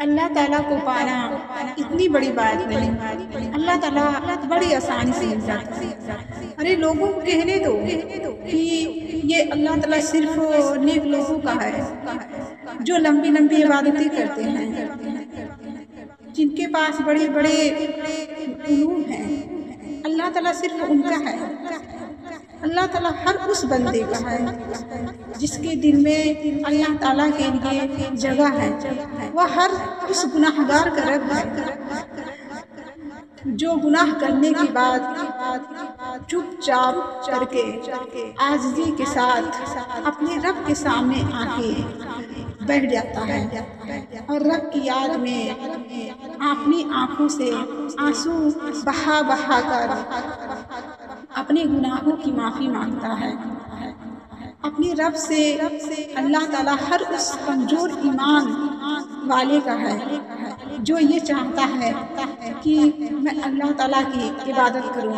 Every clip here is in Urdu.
اللہ تعالیٰ کو پانا اتنی بڑی بات نہیں، اللہ تعالیٰ بڑی آسانی سے مل جاتا ہے۔ ارے لوگوں کو کہنے دو کہ یہ اللہ تعالیٰ صرف نیک لوگوں کا ہے، جو لمبی لمبی عبادتیں کرتے ہیں، جن کے پاس بڑے بڑے علوم ہیں، اللہ تعالیٰ صرف ان کا ہے۔ اللہ تعالیٰ ہر اس بندے کا ہے جس کے دل میں اللہ تعالیٰ کے لیے جگہ ہے۔ وہ ہر اس گناہ گار کا رب ہے جو گناہ کرنے کے بعد چپ چاپ کر کے عاجزی کے ساتھ اپنے رب کے سامنے آ کے بیٹھ جاتا ہے اور رب کی یاد میں اپنی آنکھوں سے آنسو بہا بہا کر اپنے گناہوں کی معافی مانگتا ہے۔ اپنے رب سے اللہ تعالیٰ ہر اس کمزور ایمان والے کا ہے جو یہ چاہتا ہے کہ میں اللہ تعالیٰ کی عبادت کروں،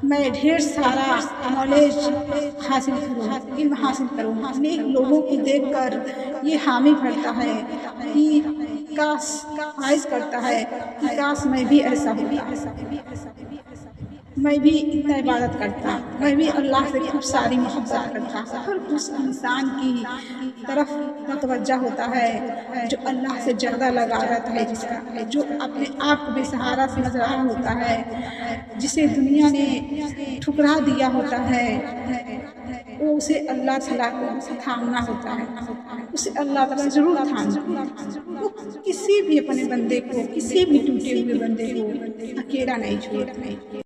میں ڈھیر سارا نالج حاصل کروں، علم حاصل کروں۔ نیک لوگوں کو دیکھ کر یہ حامی بھرتا ہے کہ کاش، خواہش کرتا ہے کہ کاش میں بھی ایسا ہوتا، میں بھی اتنا عبادت کرتا، میں بھی اللہ سے خوب ساری محبت کرتا۔ ہر اس انسان کی طرف متوجہ ہوتا ہے جو اللہ سے زیادہ لگا رہتا ہے، جس کا جو اپنے آپ کو بے سہارا سمجھ رہا ہوتا ہے، جسے دنیا نے ٹھکرا دیا ہوتا ہے، وہ اسے اللہ تعالیٰ کو تھامنا ہوتا ہے، اسے اللہ تعالیٰ ضرور تھامنا۔ وہ کسی بھی اپنے بندے کو، کسی بھی ٹوٹے ہوئے بندے کو اکیلا نہیں چھوڑتا۔